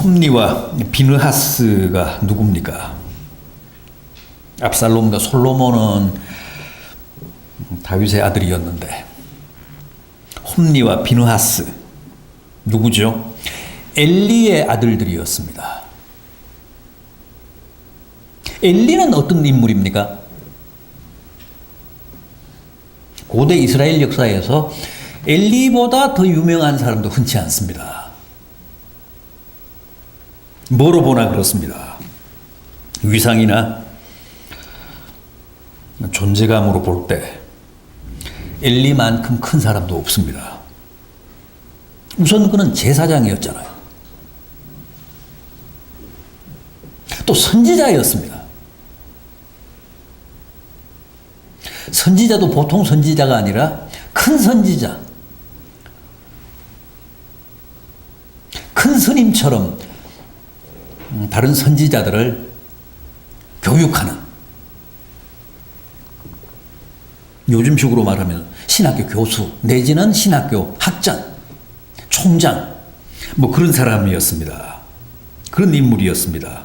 홈니와 비느하스가 누굽니까? 압살롬과 솔로몬은 다윗의 아들이었는데 홈니와 비느하스 누구죠? 엘리의 아들들이었습니다. 엘리는 어떤 인물입니까? 고대 이스라엘 역사에서 엘리보다 더 유명한 사람도 흔치 않습니다. 뭐로 보나 그렇습니다. 위상이나 존재감으로 볼 때 엘리만큼 큰 사람도 없습니다. 우선 그는 제사장이었잖아요. 또 선지자였습니다. 선지자도 보통 선지자가 아니라 큰 선지자, 큰 스님처럼 다른 선지자들을 교육하는, 요즘식으로 말하면 신학교 교수 내지는 신학교 학장, 총장, 뭐 그런 사람이었습니다. 그런 인물이었습니다.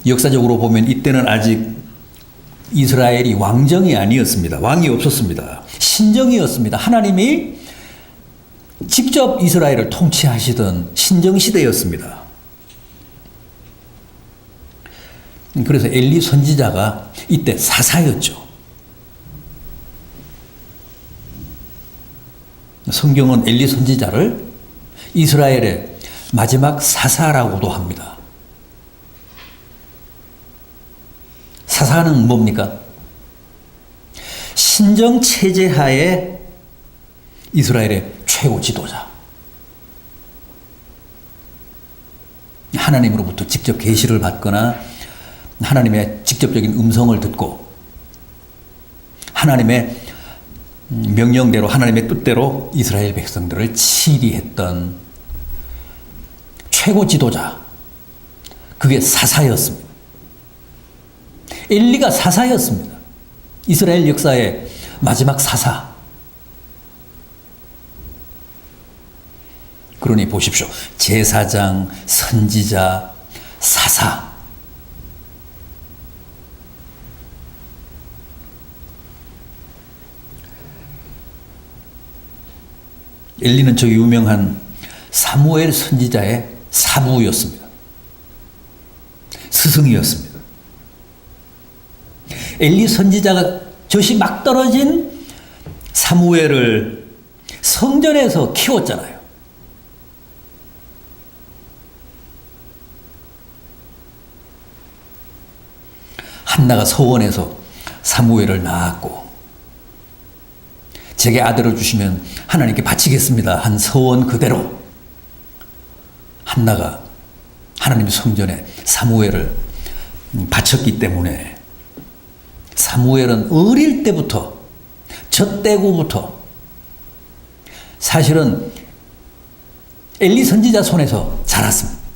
역사적으로 보면 이때는 아직 이스라엘이 왕정이 아니었습니다. 왕이 없었습니다. 신정이었습니다. 하나님이 직접 이스라엘을 통치하시던 신정시대였습니다. 그래서 엘리 선지자가 이때 사사였죠. 성경은 엘리 선지자를 이스라엘의 마지막 사사라고도 합니다. 사사는 뭡니까? 신정 체제 하에 이스라엘의 최고 지도자. 하나님으로부터 직접 계시를 받거나 하나님의 직접적인 음성을 듣고 하나님의 명령대로, 하나님의 뜻대로 이스라엘 백성들을 치리했던 최고 지도자. 그게 사사였습니다. 엘리가 사사였습니다. 이스라엘 역사의 마지막 사사. 그러니 보십시오. 제사장, 선지자, 사사. 엘리는 저 유명한 사무엘 선지자의 사부였습니다. 스승이었습니다. 엘리 선지자가 젖이 막 떨어진 사무엘을 성전에서 키웠잖아요. 한나가 서원에서 사무엘을 낳았고, 제게 아들을 주시면 하나님께 바치겠습니다 한 서원 그대로 한나가 하나님 성전에 사무엘을 바쳤기 때문에 사무엘은 어릴 때부터, 젖대고부터 사실은 엘리 선지자 손에서 자랐습니다.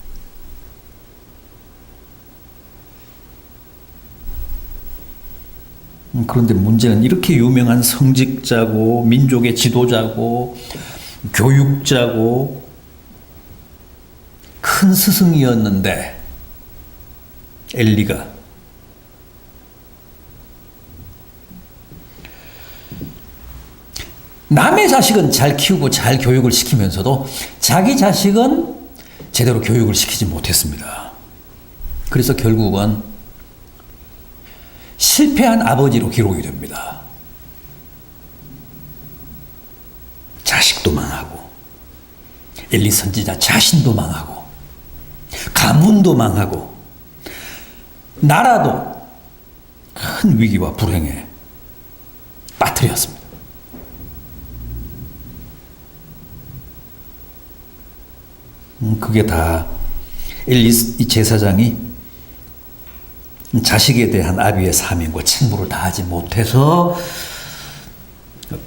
그런데 문제는 이렇게 유명한 성직자고 민족의 지도자고 교육자고 큰 스승이었는데 엘리가 남의 자식은 잘 키우고 잘 교육을 시키면서도 자기 자식은 제대로 교육을 시키지 못했습니다. 그래서 결국은 실패한 아버지로 기록이 됩니다. 자식도 망하고 엘리 선지자 자신도 망하고 가문도 망하고 나라도 큰 위기와 불행에 빠뜨렸습니다. 그게 다 엘리 제사장이 자식에 대한 아비의 사명과 책무를 다하지 못해서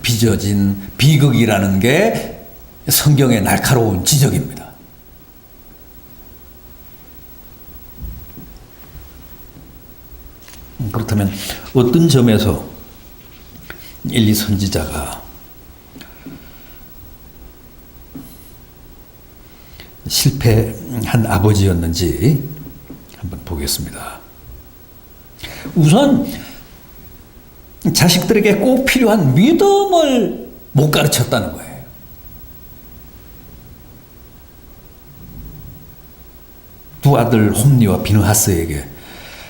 빚어진 비극이라는 게 성경의 날카로운 지적입니다. 그렇다면 어떤 점에서 엘리 선지자가 실패한 아버지였는지 한번 보겠습니다. 우선 자식들에게 꼭 필요한 믿음을 못 가르쳤다는 거예요. 두 아들 홈리와 비느하스에게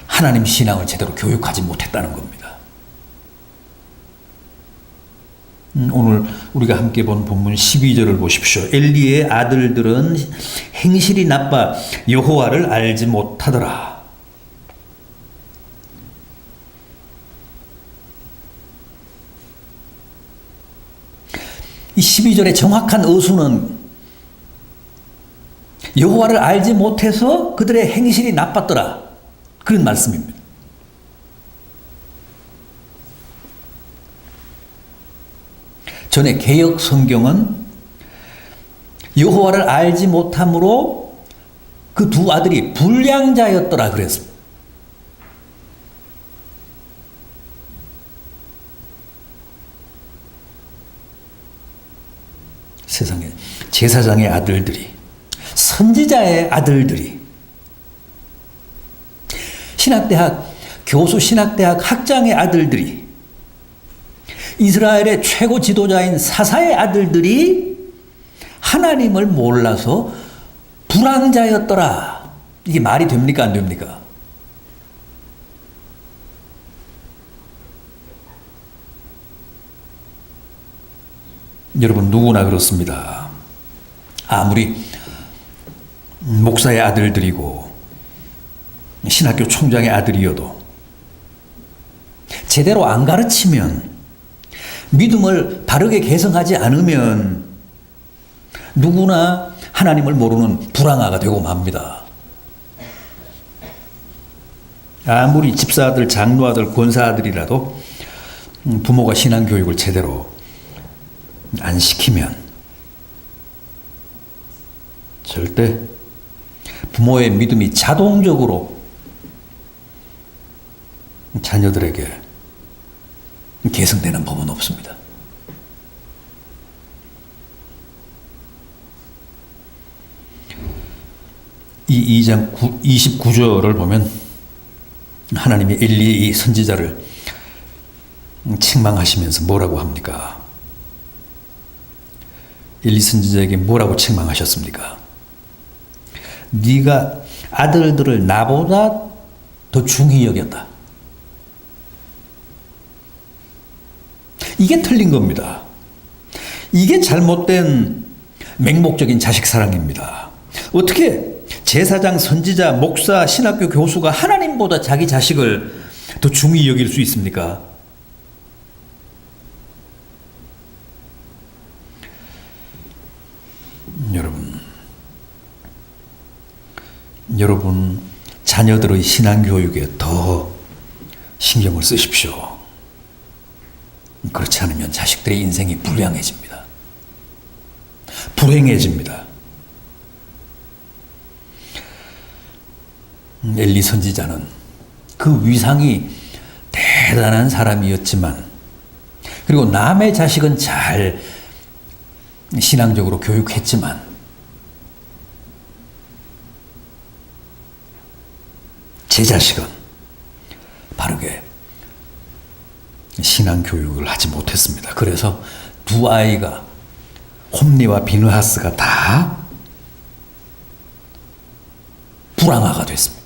하나님 신앙을 제대로 교육하지 못했다는 겁니다. 오늘 우리가 함께 본 본문 12절을 보십시오. 엘리의 아들들은 행실이 나빠 여호와를 알지 못하더라. 이 12절의 정확한 어수는 여호와를 알지 못해서 그들의 행실이 나빴더라. 그런 말씀입니다. 전에 개역 성경은 여호와를 알지 못함으로 그 두 아들이 불량자였더라 그랬습니다. 세상에 제사장의 아들들이, 선지자의 아들들이, 신학대학 교수, 신학대학 학장의 아들들이, 이스라엘의 최고 지도자인 사사의 아들들이 하나님을 몰라서 불황자였더라. 이게 말이 됩니까? 안 됩니까? 여러분, 누구나 그렇습니다. 아무리 목사의 아들들이고 신학교 총장의 아들이어도 제대로 안 가르치면, 믿음을 바르게 개성하지 않으면 누구나 하나님을 모르는 불황아가 되고 맙니다. 아무리 집사아들, 장로아들, 권사아들이라도 부모가 신앙교육을 제대로 안 시키면 절대 부모의 믿음이 자동적으로 자녀들에게 개성되는 법은 없습니다. 이 2장 29절을 보면 하나님이 엘리 이 선지자를 책망하시면서 뭐라고 합니까? 엘리 선지자에게 뭐라고 책망하셨습니까? 네가 아들들을 나보다 더 중히 여겼다. 이게 틀린 겁니다. 이게 잘못된 맹목적인 자식 사랑입니다. 어떻게 제사장, 선지자, 목사, 신학교 교수가 하나님보다 자기 자식을 더 중히 여길 수 있습니까? 여러분 자녀들의 신앙교육에 더 신경을 쓰십시오. 그렇지 않으면 자식들의 인생이 불량해집니다. 불행해집니다. 엘리 선지자는 그 위상이 대단한 사람이었지만, 그리고 남의 자식은 잘 신앙적으로 교육했지만, 제 자식은 바르게 신앙교육을 하지 못했습니다. 그래서 두 아이가, 홈리와 비느하스가 다 불황아가 됐습니다.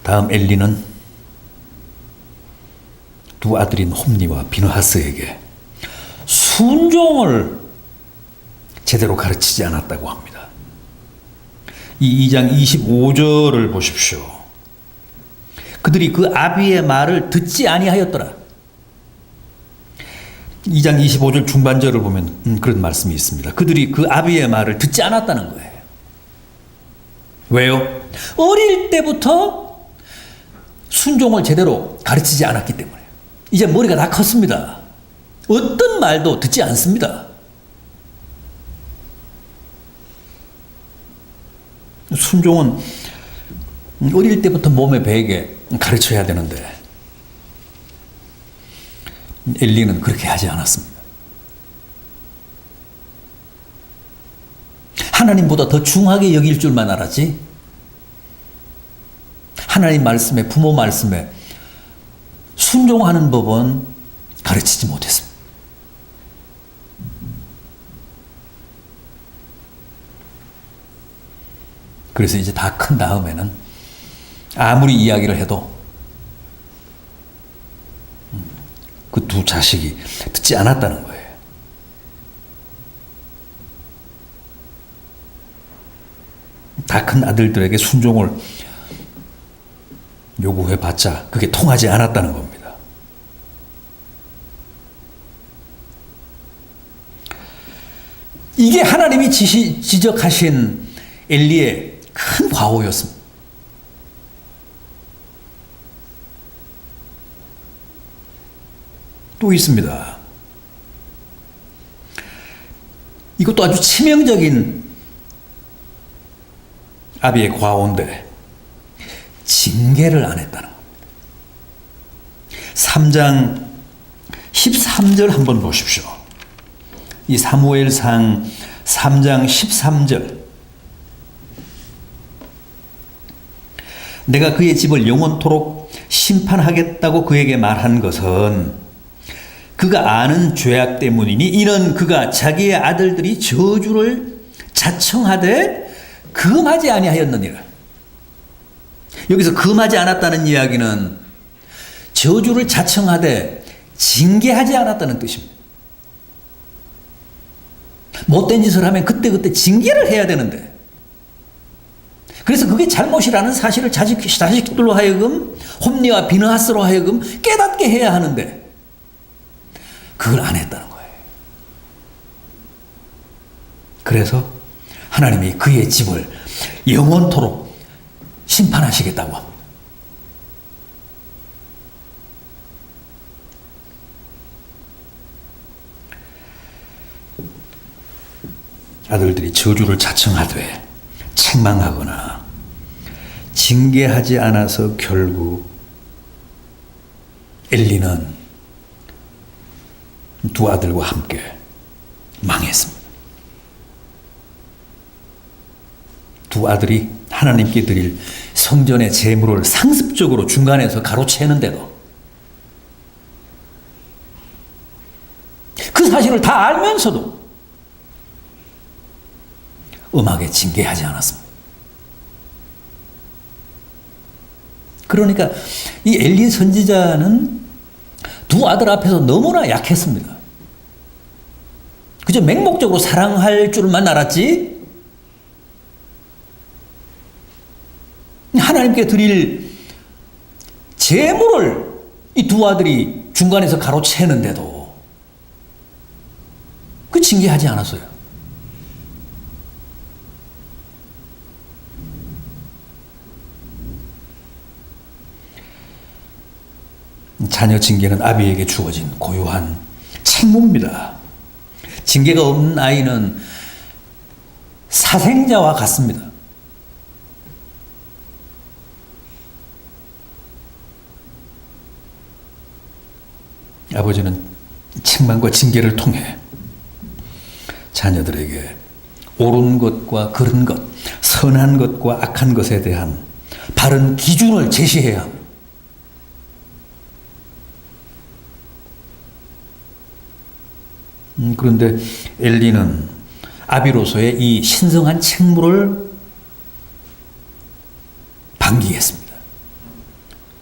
다음 엘리는 두 아들인 홈리와 비느하스에게 순종을 제대로 가르치지 않았다고 합니다. 이 2장 25절을 보십시오. 그들이 그 아비의 말을 듣지 아니하였더라. 2장 25절 중반절을 보면 그런 말씀이 있습니다. 그들이 그 아비의 말을 듣지 않았다는 거예요. 왜요? 어릴 때부터 순종을 제대로 가르치지 않았기 때문에. 이제 머리가 다 컸습니다. 어떤 말도 듣지 않습니다. 순종은 어릴 때부터 몸에 배게 가르쳐야 되는데, 엘리는 그렇게 하지 않았습니다. 하나님보다 더 중하게 여길 줄만 알았지, 하나님 말씀에, 부모 말씀에 순종하는 법은 가르치지 못했습니다. 그래서 이제 다 큰 다음에는 아무리 이야기를 해도 그 두 자식이 듣지 않았다는 거예요. 다 큰 아들들에게 순종을 요구해봤자 그게 통하지 않았다는 겁니다. 이게 하나님이 지적하신 엘리의 큰 과오였습니다. 또 있습니다. 이것도 아주 치명적인 아비의 과오인데 징계를 안 했다는 겁니다. 3장 13절 한번 보십시오. 이 사무엘상 3장 13절. 내가 그의 집을 영원토록 심판하겠다고 그에게 말한 것은 그가 아는 죄악 때문이니 이는 그가 자기의 아들들이 저주를 자청하되 금하지 아니하였느니라. 여기서 금하지 않았다는 이야기는 저주를 자청하되 징계하지 않았다는 뜻입니다. 못된 짓을 하면 그때그때 징계를 해야 되는데, 그래서 그게 잘못이라는 사실을 자식들로 하여금, 홈리와 비느하스로 하여금 깨닫게 해야 하는데 그걸 안 했다는 거예요. 그래서 하나님이 그의 집을 영원토록 심판하시겠다고 합니다. 아들들이 저주를 자청하되 책망하거나 징계하지 않아서 결국 엘리는 두 아들과 함께 망했습니다. 두 아들이 하나님께 드릴 성전의 제물을 상습적으로 중간에서 가로채는데도 그 사실을 다 알면서도 엄하게 징계하지 않았습니다. 그러니까 이 엘리 선지자는 두 아들 앞에서 너무나 약했습니다. 그저 맹목적으로 사랑할 줄만 알았지 하나님께 드릴 제물을 이 두 아들이 중간에서 가로채는데도 그 징계하지 않았어요. 자녀 징계는 아비에게 주어진 고유한 책무입니다. 징계가 없는 아이는 사생자와 같습니다. 아버지는 책망과 징계를 통해 자녀들에게 옳은 것과 그른 것, 선한 것과 악한 것에 대한 바른 기준을 제시해야 합니다. 그런데 엘리는 아비로서의 이 신성한 책무를 방기했습니다.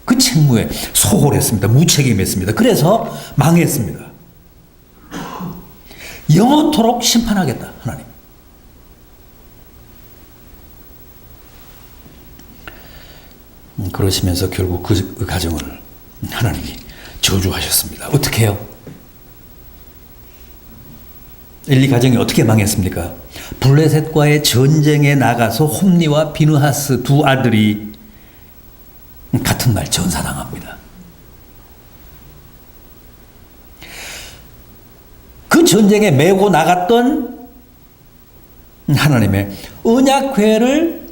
그 책무에 소홀했습니다. 무책임했습니다. 그래서 망했습니다. 영원토록 심판하겠다, 하나님. 그러시면서 결국 그 가정을 하나님이 저주하셨습니다. 어떻게 해요? 엘리 가정이 어떻게 망했습니까? 블레셋과의 전쟁에 나가서 홈리와 비느하스 두 아들이 같은 날 전사당합니다. 그 전쟁에 메고 나갔던 하나님의 언약궤를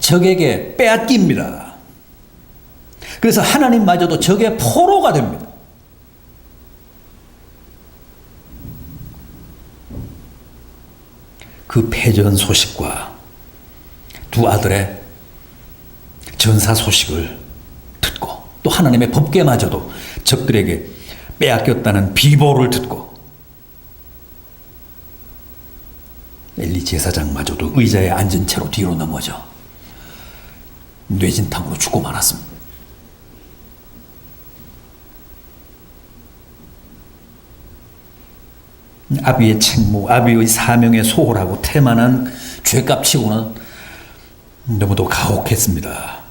적에게 빼앗깁니다. 그래서 하나님마저도 적의 포로가 됩니다. 그 패전 소식과 두 아들의 전사 소식을 듣고 또 하나님의 법궤마저도 적들에게 빼앗겼다는 비보를 듣고 엘리 제사장마저도 의자에 앉은 채로 뒤로 넘어져 뇌진탕으로 죽고 말았습니다. 아비의 책무, 아비의 사명에 소홀하고 태만한 죄값치고는 너무도 가혹했습니다.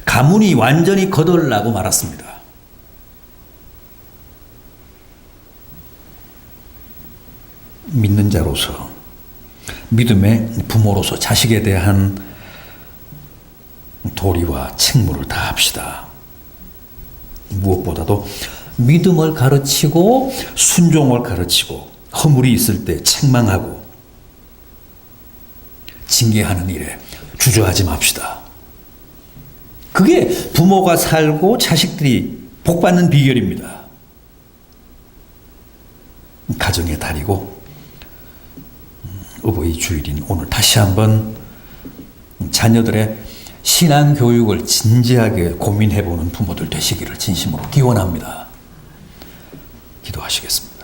가문이 완전히 거덜나고 말았습니다. 믿는 자로서, 믿음의 부모로서 자식에 대한 도리와 책무를 다합시다. 무엇보다도 믿음을 가르치고 순종을 가르치고 허물이 있을 때 책망하고 징계하는 일에 주저하지 맙시다. 그게 부모가 살고 자식들이 복받는 비결입니다. 가정의 달이고 어버이 주일인 오늘 다시 한번 자녀들의 신앙 교육을 진지하게 고민해보는 부모들 되시기를 진심으로 기원합니다. 기도하시겠습니다.